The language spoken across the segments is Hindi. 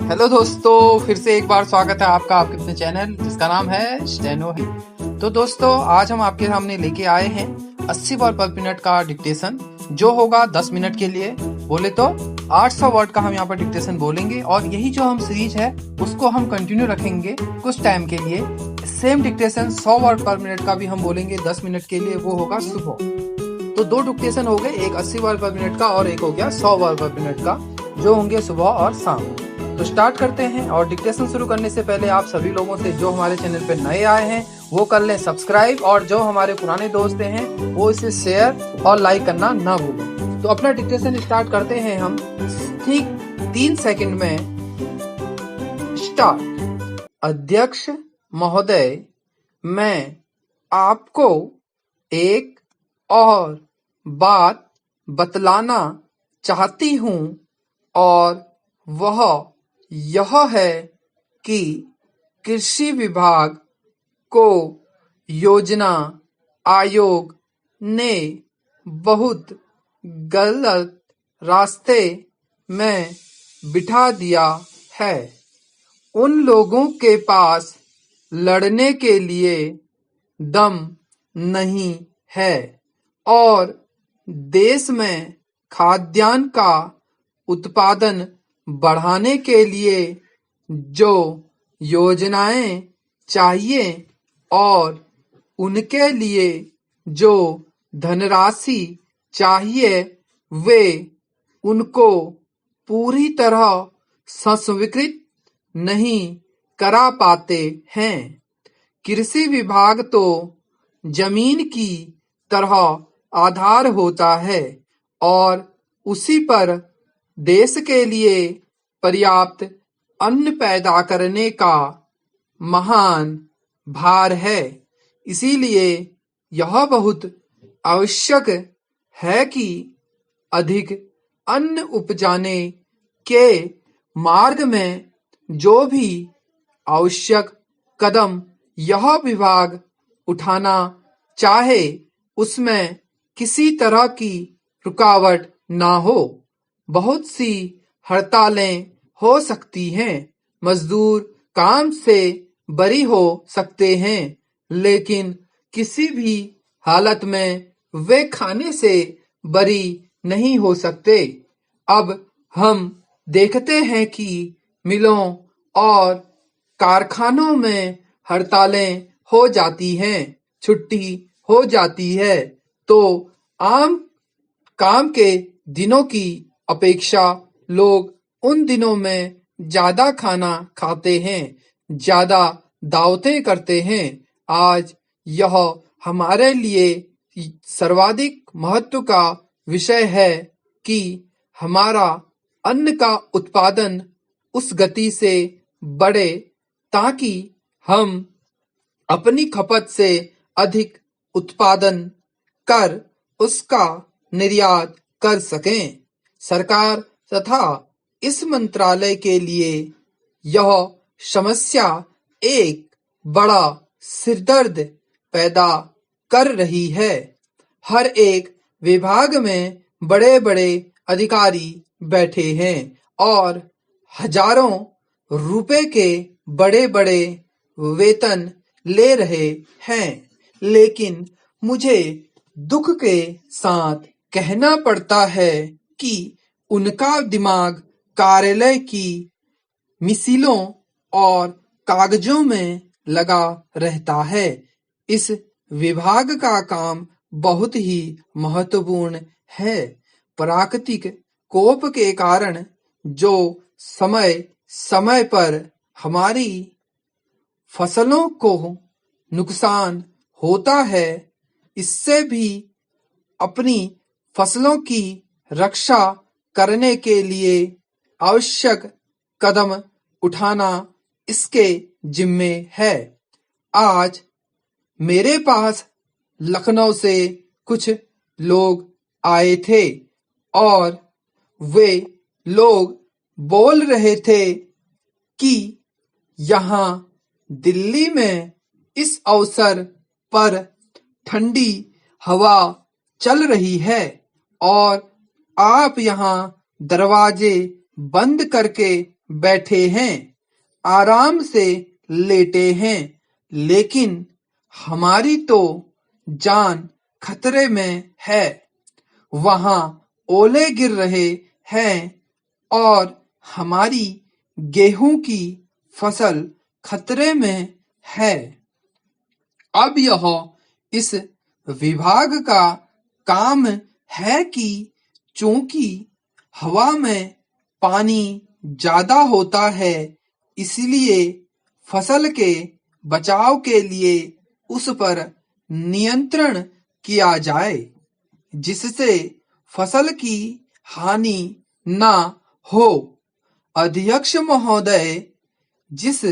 हेलो दोस्तों, फिर से एक बार स्वागत है आपका आपके अपने चैनल जिसका नाम है स्टेनो ही। तो दोस्तों, आज हम आपके सामने लेके आए हैं 80 वर्ड पर मिनट का डिक्टेशन जो होगा 10 मिनट के लिए। बोले तो 800 वर्ड का हम यहाँ पर डिक्टेशन बोलेंगे और यही जो हम सीरीज है उसको हम कंटिन्यू रखेंगे कुछ टाइम के लिए। सेम डिक्टेशन 100 वर्ड पर मिनट का भी हम बोलेंगे 10 मिनट के लिए, वो होगा सुबह। तो दो डिक्टेशन हो गए, एक 80 वर्ड पर मिनट का और एक हो गया 100 वर्ड पर मिनट का, जो होंगे सुबह और शाम। तो स्टार्ट करते हैं। और डिक्टेशन शुरू करने से पहले आप सभी लोगों से जो हमारे चैनल पे नए आए हैं वो कर लें सब्सक्राइब, और जो हमारे पुराने दोस्त हैं वो इसे शेयर और लाइक करना ना भूलें। तो अपना डिक्टेशन स्टार्ट करते हैं हम ठीक 3 सेकंड में। स्टार्ट। अध्यक्ष महोदय, मैं आपको एक और बात बतलाना चाहती हूँ, और वह यह है कि कृषि विभाग को योजना आयोग ने बहुत गलत रास्ते में बिठा दिया है। उन लोगों के पास लड़ने के लिए दम नहीं है, और देश में खाद्यान्न का उत्पादन बढ़ाने के लिए जो योजनाएं चाहिए और उनके लिए जो धनराशि चाहिए वे उनको पूरी तरह स्वीकृत नहीं करा पाते हैं। कृषि विभाग तो जमीन की तरह आधार होता है और उसी पर देश के लिए पर्याप्त अन्न पैदा करने का महान भार है। इसीलिए यह बहुत आवश्यक है कि अधिक अन्न उपजाने के मार्ग में जो भी आवश्यक कदम यह विभाग उठाना चाहे उसमें किसी तरह की रुकावट ना हो। बहुत सी हड़तालें हो सकती हैं, मजदूर काम से बरी हो सकते हैं, लेकिन किसी भी हालत में वे खाने से बरी नहीं हो सकते। अब हम देखते हैं कि मिलों और कारखानों में हड़तालें हो जाती हैं, छुट्टी हो जाती है, तो आम काम के दिनों की अपेक्षा लोग उन दिनों में ज्यादा खाना खाते हैं, ज्यादा दावतें करते हैं। आज यह हमारे लिए सर्वाधिक महत्व का विषय है कि हमारा अन्न का उत्पादन उस गति से बढ़े ताकि हम अपनी खपत से अधिक उत्पादन कर उसका निर्यात कर सकें। सरकार तथा इस मंत्रालय के लिए यह समस्या एक बड़ा सिरदर्द पैदा कर रही है। हर एक विभाग में बड़े बड़े अधिकारी बैठे हैं और हजारों रुपए के बड़े बड़े वेतन ले रहे हैं, लेकिन मुझे दुख के साथ कहना पड़ता है कि उनका दिमाग कार्यालय की मिसिलों और कागजों में लगा रहता है। इस विभाग का काम बहुत ही महत्वपूर्ण है। प्राकृतिक कोप के कारण जो समय समय पर हमारी फसलों को नुकसान होता है, इससे भी अपनी फसलों की रक्षा करने के लिए आवश्यक कदम उठाना इसके जिम्मे है। आज मेरे पास लखनऊ से कुछ लोग आए थे और वे लोग बोल रहे थे कि यहाँ दिल्ली में इस अवसर पर ठंडी हवा चल रही है और आप यहाँ दरवाजे बंद करके बैठे हैं, आराम से लेटे हैं, लेकिन हमारी तो जान खतरे में है। वहां ओले गिर रहे हैं और हमारी गेहूं की फसल खतरे में है। अब यह इस विभाग का काम है कि चूंकि हवा में पानी ज्यादा होता है, इसलिए फसल के बचाव के लिए उस पर नियंत्रण किया जाए, जिससे फसल की हानि ना हो। अध्यक्ष महोदय, जिस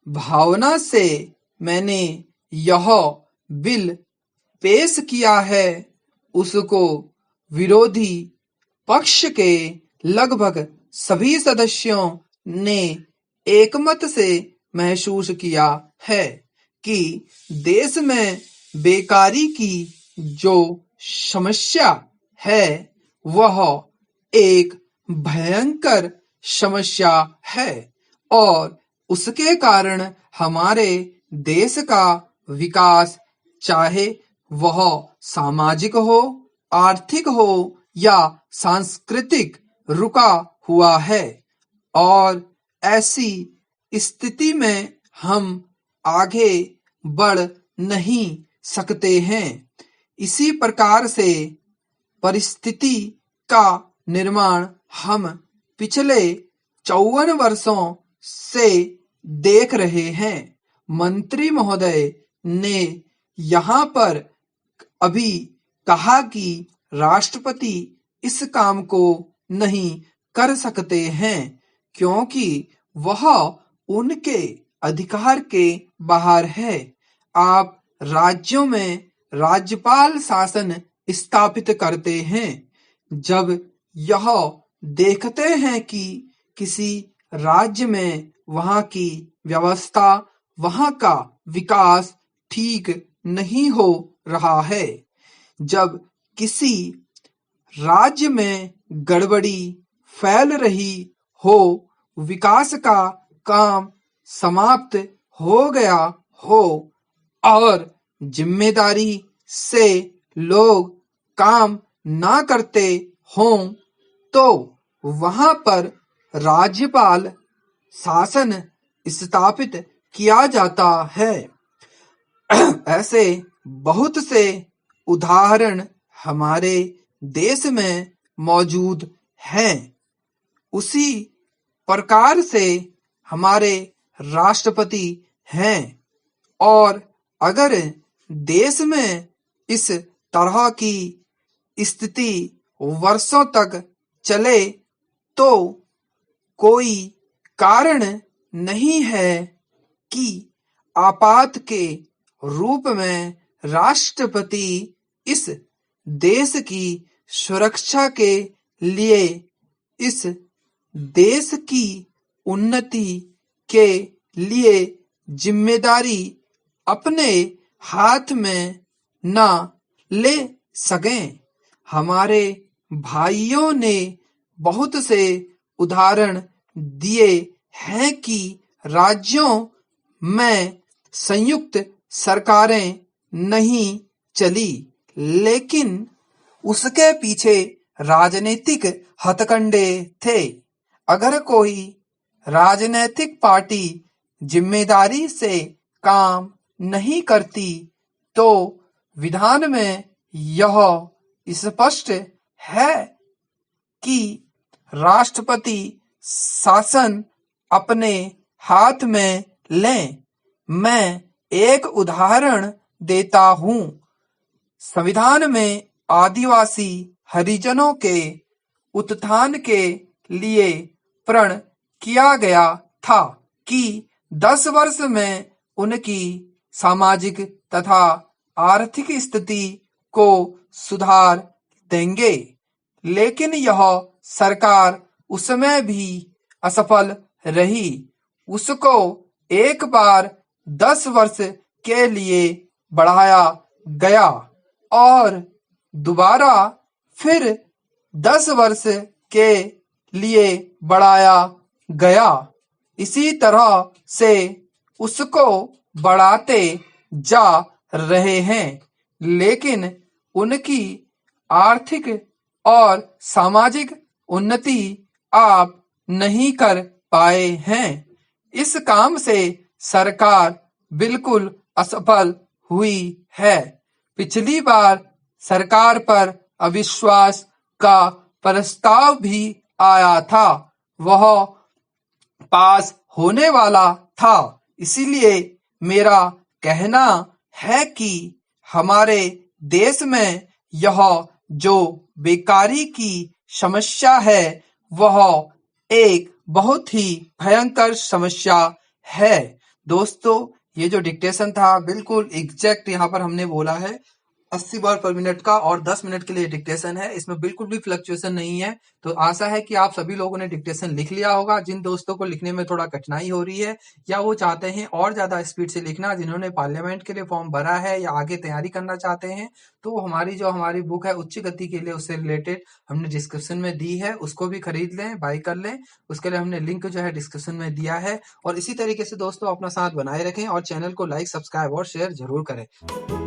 भावना से मैंने यह बिल पेश किया है, उसको विरोधी पक्ष के लगभग सभी सदस्यों ने एकमत से महसूस किया है कि देश में बेकारी की जो समस्या है वह एक भयंकर समस्या है और उसके कारण हमारे देश का विकास, चाहे वह सामाजिक हो, आर्थिक हो या सांस्कृतिक, रुका हुआ है और ऐसी स्थिति में हम आगे बढ़ नहीं सकते हैं। इसी प्रकार से परिस्थिति का निर्माण हम पिछले 54 वर्षों से देख रहे हैं। मंत्री महोदय ने यहाँ पर अभी कहा कि राष्ट्रपति इस काम को नहीं कर सकते हैं क्योंकि वह उनके अधिकार के बाहर है। आप राज्यों में राज्यपाल शासन स्थापित करते हैं। जब यह देखते हैं कि किसी राज्य में वहां की व्यवस्था, वहां का विकास ठीक नहीं हो रहा है, जब किसी राज्य में गड़बड़ी फैल रही हो, विकास का काम समाप्त हो गया हो और जिम्मेदारी से लोग काम ना करते हों, तो वहां पर राज्यपाल शासन स्थापित किया जाता है। ऐसे बहुत से उदाहरण हमारे देश में मौजूद हैं। उसी प्रकार से हमारे राष्ट्रपति हैं और अगर देश में इस तरह की स्थिति वर्षों तक चले तो कोई कारण नहीं है कि आपात के रूप में राष्ट्रपति इस देश की सुरक्षा के लिए, इस देश की उन्नति के लिए जिम्मेदारी अपने हाथ में ना ले सकें। हमारे भाइयों ने बहुत से उदाहरण दिए हैं कि राज्यों में संयुक्त सरकारें नहीं चली, लेकिन उसके पीछे राजनीतिक हथकंडे थे। अगर कोई राजनीतिक पार्टी जिम्मेदारी से काम नहीं करती तो विधान में यह स्पष्ट है कि राष्ट्रपति शासन अपने हाथ में लें। मैं एक उदाहरण देता हूँ। संविधान में आदिवासी हरिजनों के उत्थान के लिए प्रण किया गया था कि 10 वर्ष में उनकी सामाजिक तथा आर्थिक स्थिति को सुधार देंगे, लेकिन यह सरकार उसमें भी असफल रही। उसको एक बार 10 वर्ष के लिए बढ़ाया गया और दोबारा फिर 10 वर्ष के लिए बढ़ाया गया। इसी तरह से उसको बढ़ाते जा रहे हैं, लेकिन उनकी आर्थिक और सामाजिक उन्नति आप नहीं कर पाए हैं। इस काम से सरकार बिल्कुल असफल हुई है। पिछली बार सरकार पर अविश्वास का प्रस्ताव भी आया था, वह पास होने वाला था। इसीलिए मेरा कहना है कि हमारे देश में यह जो बेकारी की समस्या है वह एक बहुत ही भयंकर समस्या है। दोस्तों, ये जो डिक्टेशन था बिल्कुल एग्जैक्ट यहाँ पर हमने बोला है 80 बार पर मिनट का, और 10 मिनट के लिए डिक्टेशन है। इसमें बिल्कुल भी फ्लक्चुएशन नहीं है। तो आशा है कि आप सभी लोगों ने डिक्टेशन लिख लिया होगा। जिन दोस्तों को लिखने में थोड़ा कठिनाई हो रही है या वो चाहते हैं और ज्यादा स्पीड से लिखना, जिन्होंने पार्लियामेंट के लिए फॉर्म भरा है या आगे तैयारी करना चाहते हैं, तो हमारी बुक है उच्च गति के लिए, उससे रिलेटेड हमने डिस्क्रिप्शन में दी है, उसको भी खरीद लें, बाई कर लें। उसके लिए हमने लिंक जो है डिस्क्रिप्शन में दिया है। और इसी तरीके से दोस्तों अपना साथ बनाए रखें और चैनल को लाइक, सब्सक्राइब और शेयर जरूर करें।